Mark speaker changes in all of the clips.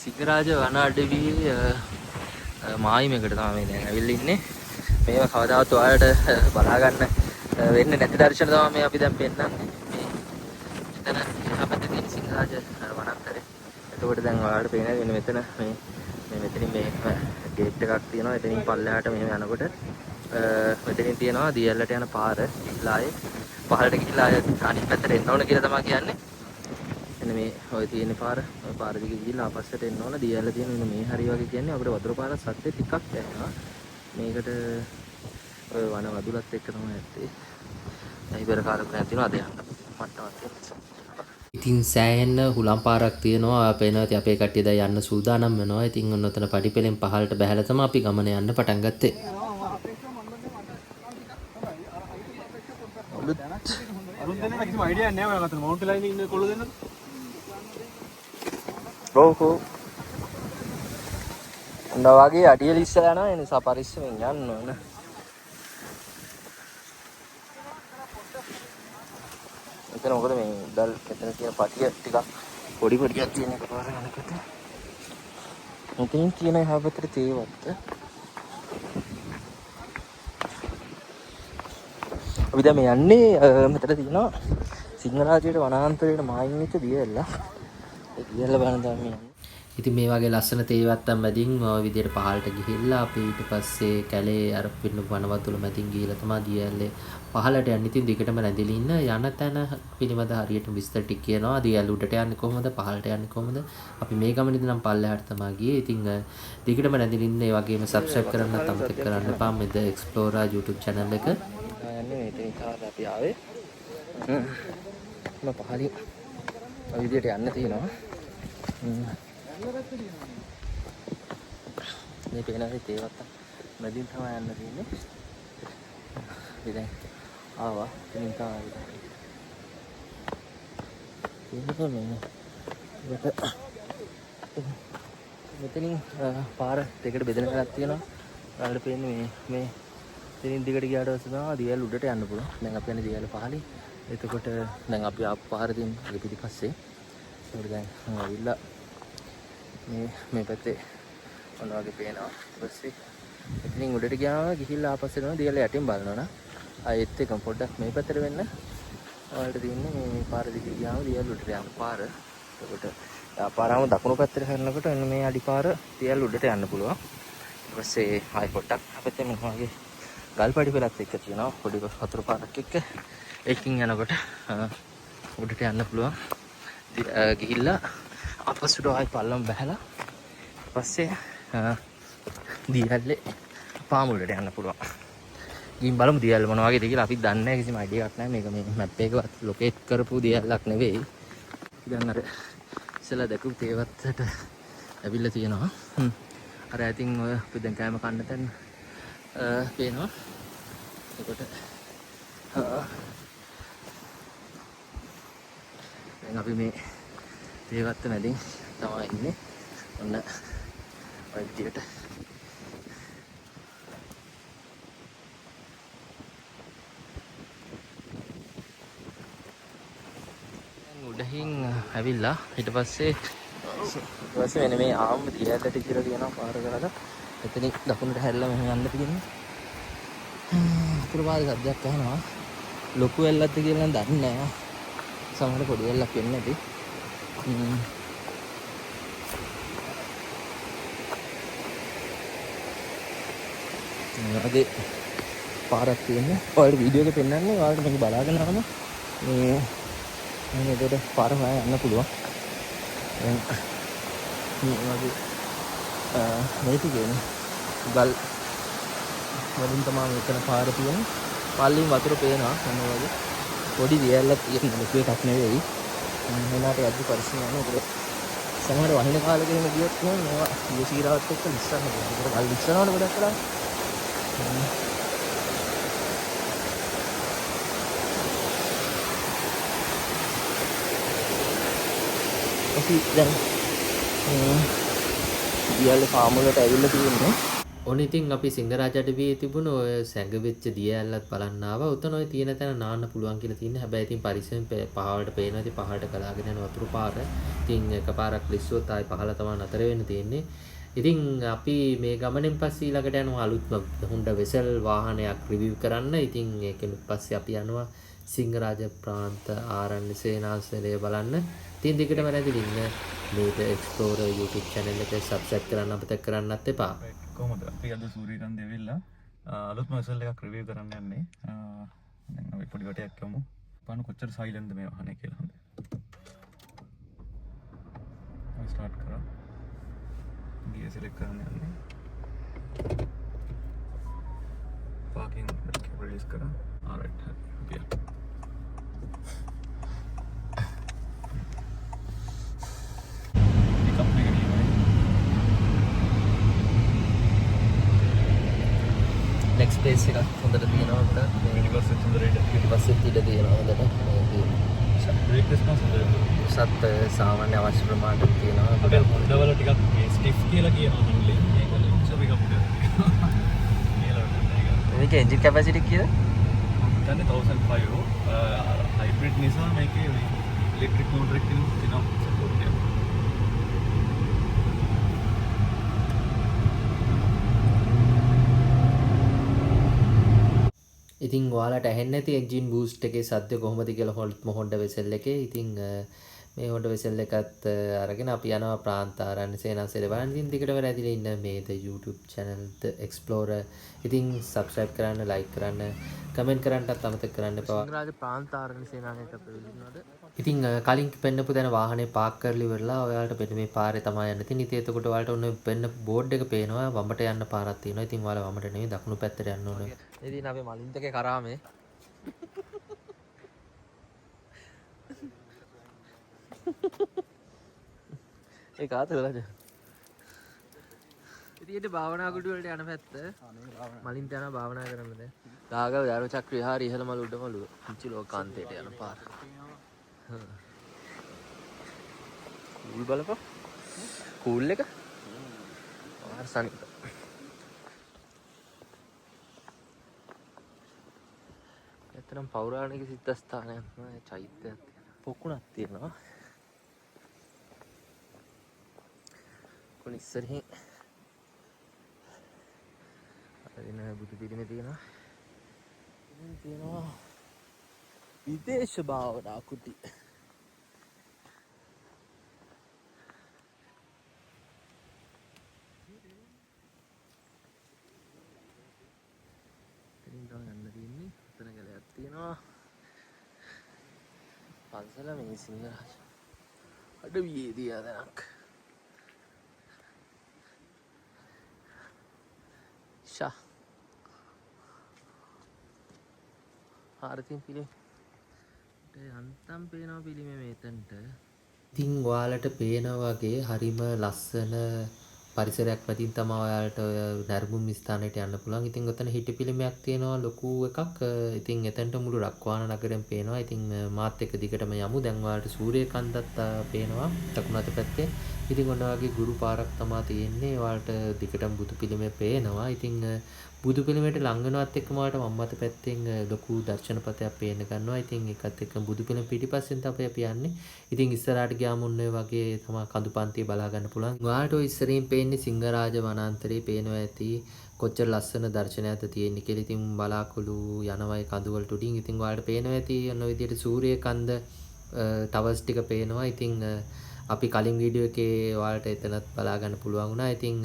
Speaker 1: සිංහරාජ වන අඩවියේ මායිමකට තමයි දැන් ඇවිල්ලා ඉන්නේ. මේව කවදාවත් ඔයාලට බලා ගන්න වෙන්නේ නැති දර්ශන තමයි මේ අපි දැන් පෙන්නන්නේ. මේ මෙතන අපිට තියෙන සිංහරාජ වනාන්තරය. එතකොට දැන් ඔයාලට පේනවා මෙතන මේ මෙතනින් මේ ගේට් එකක් තියෙනවා. එතනින් පල්ලෙහාට මෙහෙම යනකොට මෙතනින් තියෙනවා දියැලට යන පාර. ගිහිල්ලා පහළට ගිහිල්ලා අනිත් පැත්තට එන්න ඕන කියලා තමයි කියන්නේ. එන්න මේ ඔය තියෙන පාර ඔය පාර දිගේ ගිහිල්ලා ආපස්සට එන්න ඕන. දියැල තියෙන මෙන්න මේ හරිය වගේ කියන්නේ අපිට වතුර පාරක් සත්‍ය ටිකක් දැනෙනවා. මේකට ඔය වන වදුලත් එක්ක තමයි ඇත්තේ. ඉබර කාලෙක නැතිනවා අද යන්න මට්ටමක් තියෙනවා. ඉතින් සෑහෙන හුලම් පාරක් තියෙනවා. අපේනවා ඉතින් අපේ කට්ටිය දැන් යන්න සූදානම් වෙනවා. ඉතින් ඔන්න ඔතන පඩිපෙලෙන් පහළට බහැලා තමයි අපි ගමන යන්න පටන් ගත්තේ.
Speaker 2: අරුන් දෙන්න කිසිම අයිඩියා නැහැ ඔයාලා අතන මවුන්ට් ලයින් ඉන්න කොල්ල දෙන්නද?
Speaker 1: රෝකෝ අnder අඩිය ලිස්සලා යනවා. ඒ නිසා පරිස්සමෙන් යන්න ඕන. මෙතන මොකද මේ දල් මෙතන තියෙන පටිය ටිකක් පොඩි පොඩියක් තියෙන එකපාර යනකොට මෙතනින් තියෙන එහා පැත්තේ තේවත්ත අපි දැන් මේ යන්නේ මෙතන තියෙනවා සිංහරාජයට වනාන්තරයට මායිම් වෙච්ච දියැල්ල. ඒ දියැල්ල බලන්න තමයි යන්නේ. ඉතින් මේ වගේ ලස්සන තේවත්තම් මැදින් ඔය විදිහට පහළට ගිහිල්ලා අපි ඊට පස්සේ කැලේ අර පින්න වනවතුල මැදින් ගිහිල්ලා තමයි දියැල්ලේ පහළට යන්නේ. ඉතින් දිගටම රැඳිලා ඉන්න යන තැන පිළිබඳ හරියට විස්තර ටික කියනවා. දියැල උඩට යන්නේ කොහොමද පහළට යන්නේ කොහොමද. අපි මේ ගමනේදී නම් පල්ලෙහාට තමයි ගියේ. ඉතින් දිගටම රැඳිලා ඉන්න. ඒ වගේම subscribe කරන්නත් අමතක කරන්න එපා. මෙද Explorer YouTube channel එක. යන්නේ මෙතනින් තමයි අපි ආවේ. මම පහලින් ඔය විදිහට යන්න තියෙනවා. මේ පේනවානේ තේවත්ත මැදින් තමයි යන්න තියෙන්නේ. අපි දැන් ආවා. එතනින් තමයි මෙතනින් පාර දෙකට බෙදෙන තැනක් තියෙනවා. ඔයාලට පේන්නේ මේ එතනින් දිගට ගියාට පස්සේ තමයි දියැල උඩට යන්න පුළුවන්. දැන් අපි යන්නේ දියැල පහලින්. එතකොට දැන් අපි ආපු පාර තියෙන පිටිපස්සේ. ඒකට දැන් ඇවිල්ලා මේ පැත්තේ ඔන්න වගේ පේනවා. ඊට පස්සේ එතනින් උඩට ගියාම ගිහිල්ලා ආපස්සට යනවා. දියැල යටින් බලනවා. ආයෙත් එක පොඩ්ඩක් මේ පැත්තට වෙන්න. ඔයාලට තියෙන්නේ මේ පාර දිගේ ගියාම දියැල උඩට යන පාර. එතකොට පාරාම දකුණු පැත්තට හැරෙනකොට එන්න මේ අඩිපාර දියැල උඩට යන්න පුළුවන්. ඊට පස්සේ ආයෙ පොඩ්ඩක් අපිට මේ වගේ ගල්පඩි පෙලක් එක්ක තියෙනවා. පොඩි වතුර පාරක් එක්ක ඒකින් යනකොට උඩට යන්න පුළුවන්. ගිහිල්ලා අපස්සට ආයෙ පල්ලම බහැලා ඊපස්සේ දියැලේ පාමුලට යන්න පුළුවන්. ගිහින් බලමු දියැල මොන වගේද කියලා. අපි දන්නේ නැහැ, කිසිම අයිඩියා එකක් නැහැ. මේක මේ මැප් එකකවත් ලොකේට් කරපු දියැලක් නෙවෙයි. දැන් අර ඉස්සලා දැකපු තේවත්තට ඇවිල්ලා තියෙනවා. අර ඇතින් ඔය අපි දැන් කෑම කන්න තැන පේනවා. එතකොට දැන් අපි මේ තේවත්ත මැදින් තමයි ඉන්නේ. ඔන්න ඔය විදියට උඩහින් ඇවිල්ලා ඊට පස්සේ වෙන මේ ආම්ම දියැලට කියලා කියනවා පාර කරලා එතනින් දකුණට හැරිලා මෙහෙම යන්න තියෙන්නේ. අතුරු පාරේ සද්දයක් අහනවා. ලොකු වැල්ලක්ද කියලා නම් දන්නේ නැහැ. සමහර පොඩි වැල්ලක් වෙන්නේ නැති. වගේ පාරක් තියෙන්නේ. ඔයාලට වීඩියෝ එක පෙන්නන්නේ. ඔයාලට මේක බලාගෙන යනම මේ මේකට පාර හොයා යන්න පුළුවන්. දැන් මේ වගේ මේක කියන්නේ ගල් වලින් තමයි මෙතන පාර තියෙන්නේ. පල්ලින් වතුර පේනවා. මොන වගේ පොඩි දියැලක් තියෙන ලොකු එකක් නෙවෙයි. මෙන්නට යද්දි පරිස්සම් යනවා. ඒක සමහර වහින කාලෙක එහෙම ගියොත් නම් මේවා ඊසීරාවත් එක්ක ලිස්සන්න පුළුවන්. ඒක ගල් ලිස්සනවනේ ගොඩක් කරලා. අපි දැන් දියැලේ පාමුලට ඇවිල්ලා තියෙන්නේ. ඔන්න ඉතින් අපි සිංහරාජ අඩවියේ තිබුණ ඔය සැඟවෙච්ච දිය ඇල්ලත් බලන්න ආවා. උතන ඔය තියෙන තැන නාන්න පුළුවන් කියලා තියෙන. හැබැයි ඉතින් පරිස්සමෙන් පහළට පේනවා. ඉතින් පහළට ගලාගෙන යන වතුරු පාර. ඉතින් එකපාරක් ලිස්සුවොත් ආයි පහළ තමයි නතර වෙන්න තියෙන්නේ. ඉතින් අපි මේ ගමනෙන් පස්සේ ඊළඟට යනවා අලුත්ම හොන්ඩා වෙසල් වාහනයක් රිවිව් කරන්න. ඉතින් ඒකෙන් පස්සේ අපි යනවා සිංහරාජ ප්‍රාන්ත ආරණ්‍ය සේනාසනය බලන්න. ඉතින් දිගටම රැඳිලා ඉන්න මේක එක්ස්ප්ලෝරර් YouTube channel එක subscribe කරන්න අමතක කරන්නත් එපා.
Speaker 2: කොහොමද අපි අද සූරියකන්ද ඇවිල්ලා අලුත්ම වෙසල් එකක් රිවිව් කරන්න යන්නේ. දැන් අපි පොඩි වටයක් යමු. බලන්න කොච්චර සයිලන්ට්ද මේ වාහනේ කියලා. හොඳ. අපි ස්ටාර්ට් කරා. ගියර් සිලෙක්ට් කරන්න යන්නේ. පාකින් රිලීස් කරා. alright. අපි
Speaker 1: නෙක්ස් ස්පේස් එකක් හොඳට තියෙනවා අපිට.
Speaker 2: පිටිපස්සෙත් හොඳට
Speaker 1: පිටිපස්සෙත් ඉඩ තියෙනවා හොඳට.
Speaker 2: බ්‍රේක් රෙස්පොන්ස් හොඳට.
Speaker 1: සත් සාමාන්‍ය අවශ්‍ය ප්‍රමාණයට තියෙනවා.
Speaker 2: අපේ හොන්ඩාවල ටිකක් ස්ටිෆ් කියලා කියනවා හොන්ඩලේ. ඒක ලෙන්සර් එකක් අපිට.
Speaker 1: මේක එන්ජින් කැපැසිටි කීයද?
Speaker 2: දැන් 1005 හයිබ්‍රිඩ් නිසා මේකේ ඉලෙක්ට්‍රික් මෝටර් එකකින් තියෙනවා සපෝට් එක.
Speaker 1: ඉතින් ඔයාලට ඇහෙන්නේ නැති එන්ජින් බූස්ට් එකේ සද්ද කොහොමද කියලා හොන්ඩා වෙසල් එකේ. ඉතින් මේ හොන්ඩා වෙසල් එකත් අරගෙන අපි යනවා ප්‍රාන්ත ආරණ්‍ය සේනාසනය බලන්න. ඉතින් දිගටම රැඳිලා ඉන්න මේ the YouTube channel the explorer. ඉතින් subscribe කරන්න, like කරන්න, comment කරන්නත් අමතක කරන්න එපා. සිංහරාජ ප්‍රාන්ත ආරණ්‍ය සේනාසනයට අපි වෙලිනවද? ඉතින් කලින් පෙන්නපු තැන වාහනේ පාක් කරලා ඉවරලා ඔයාලට මෙන්න මේ පාරේ තමයි යන්න තියෙන්නේ. ඉතින් එතකොට ඔයාලට ඔන්න පෙන්න බෝඩ් එක පේනවා වමට යන්න පාරක් තියෙනවා. ඉතින් ඔයාලා වමට නෙවෙයි දකුණු පැත්තට යන්න ඕනේ. ඉතින් අපි මලින්තගේ කරා මේ ඒ කාතද රජ? ඉතින් භාවනා කුටි වලට යන පැත්ත මලින්ත යන භාවනා කරන්න දැන්. ගාගව ධර්ම චක්‍ර විහාරය ඉහළ මළු උඩ මළු පුංචි ලෝකාන්තයට යන පාර. කූල් බලපන්. කූල් එක. ආර්සනික. එතරම් පෞරාණික සිද්ධාස්ථානයක් නෑ චෛත්‍යයක්. පොකුණක් තියෙනවා. ඉස්සරහින් අරින බුදු පිළිම තියෙනවා. ඉතින් තියෙනවා විදේශ භාවනා කුටි. ඉතින් ගන්න තියෙන්නේ උතන ගලයක් තියෙනවා. පන්සල මේ සිංහරාජ අඩවියේදී ආදනක්. ආරතින් පිළිම යන්තම් පේනවා පිළිම මේතන්ට. ඉතින් ඔයාලට පේනවා වගේ හරිම ලස්සන පරිසරයක් මතින් තමයි ඔයාලට ඔය නර්මුම් ස්ථානයට යන්න පුළුවන්. ඉතින් ඔතන හිටි පිළිමයක් තියෙනවා ලොකු එකක්. ඉතින් එතනට මුළු රක්වාන නගරෙම පේනවා. ඉතින් මාත් එක්ක දිගටම යමු. දැන් ඔයාලට සූර්යකාන්තත් පේනවා දකුණු අත පැත්තේ. ඉතින් ඔන්න වගේ ගුරු පාරක් තමයි තියෙන්නේ. ඔයාලට දිගටම බුදු පිළිමේ පේනවා. ඉතින් බුදු පිළිමයට ලං වෙනවත් එක්කම ඔයාලට වම් අත පැත්තෙන් ලොකු දර්ශනපතයක් පේන්න ගන්නවා. ඉතින් ඒකත් එක්ක බුදු පිළිම පිටිපස්සෙන් තමයි අපි යන්නේ. ඉතින් ඉස්සරහට ගියාම ඔන්න ඔය වගේ තමයි කඳු පන්තිය බලා ගන්න පුළුවන්. ඔයාලට ඔය ඉස්සරින් පේන්නේ සිංහරාජ වනාන්තරේ පේනවා ඇති. කොච්චර ලස්සන දර්ශනයක්ද තියෙන්නේ කියලා. ඉතින් බලාකුළු යනවායි කඳු වලට උඩින්. ඉතින් ඔයාලට පේනවා ඇති ඔන්න ඔය විදිහට සූර්යකන්ද ටවර්ස් ටික පේනවා. ඉතින් අපි කලින් වීඩියෝ එකේ ඔයාලට එතනත් බලා ගන්න පුළුවන් වුණා. ඉතින්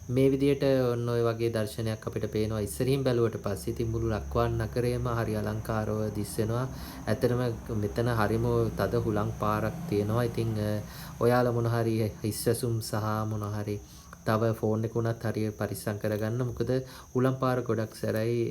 Speaker 1: මේ විදිහට ඔන්න ඔය වගේ දර්ශනයක් අපිට පේනවා ඉස්සරින් බැලුවට පස්සේ. ඉතින් මුළු ලක්වාන් නගරයම හරි අලංකාරව දිස් වෙනවා. ඇත්තටම මෙතන හරිම තද හුලං පාරක් තියෙනවා. ඉතින් ඔයාලා මොන හරි හිස්සසුම් සහ මොන හරි තව ෆෝන් එක උනත් හරිය පරිස්සම් කරගන්න. මොකද හුලං පාර ගොඩක් සැරයි.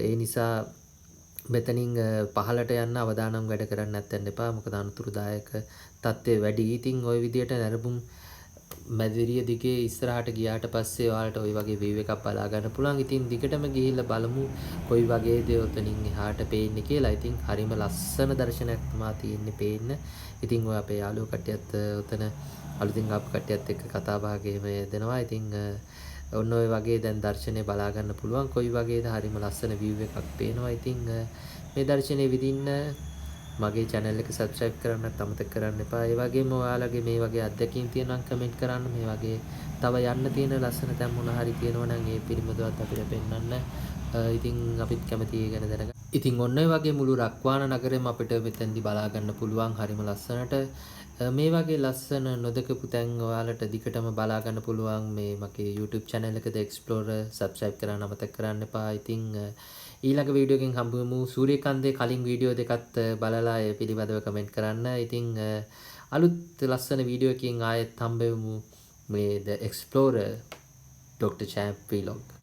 Speaker 1: ඒ නිසා මෙතනින් පහලට යන්න අවදානම් වැඩ කරන්න නැත්නම් එපා. මොකද අනුතුරුදායක තත්ත්වය වැඩි. ඉතින් ওই විදියට නරඹුම් මැදිරිය දිගේ ඉස්සරහට ගියාට පස්සේ ඔයාලට ওই වගේ view එකක් බලා ගන්න පුළුවන්. ඉතින් දිගටම ගිහිල්ලා බලමු කොයි වගේද උතනින් එහාට පේන්නේ කියලා. ඉතින් හරිම ලස්සන දර්ශනයක් තමයි තියෙන්නේ පේන්න. ඉතින් ඔය අපේ යාළුවෝ කට්ටියත් උතන අලුතින් ආපු කට්ටියත් එක්ක කතා බහකේම යෙදෙනවා. ඉතින් ඔන්න ඔය වගේ දැන් දර්ශනය බලා ගන්න පුළුවන්. කොයි වගේද හරිම ලස්සන view එකක් පේනවා. ඉතින් මේ දර්ශනය විඳින්න මගේ channel එක subscribe කරන්නත් අමතක කරන්න එපා. ඒ වගේම ඔයාලගේ මේ වගේ අත්දැකීම් තියෙනවා නම් comment කරන්න. මේ වගේ තව යන්න තියෙන ලස්සන තැන් මොන හරි තියෙනවා නම් ඒ පිළිබඳවත් අපිට පෙන්වන්න. ඉතින් අපිත් කැමති ඒ ගැන දැනගන්න. ඉතින් ඔන්න ඔය වගේ මුළු රක්වාන නගරෙම අපිට මෙතෙන්දි බලා ගන්න පුළුවන් හරිම ලස්සනට. මේ වගේ ලස්සන නොදකපු තැන් ඔයාලට දිගටම බලා ගන්න පුළුවන් මේ මගේ YouTube channel එක The Explorer subscribe කරන්න අමතක කරන්න එපා. ඉතින් ඊළඟ වීඩියෝ එකෙන් හම්බෙමු. සූර්යකාන්තේ කලින් වීඩියෝ දෙකත් බලලා ඒ පිළිබඳව කමෙන්ට් කරන්න. ඉතින් අලුත් ලස්සන වීඩියෝ එකකින් ආයෙත් හම්බෙමු මේ The Explorer Dr. Champ vlog.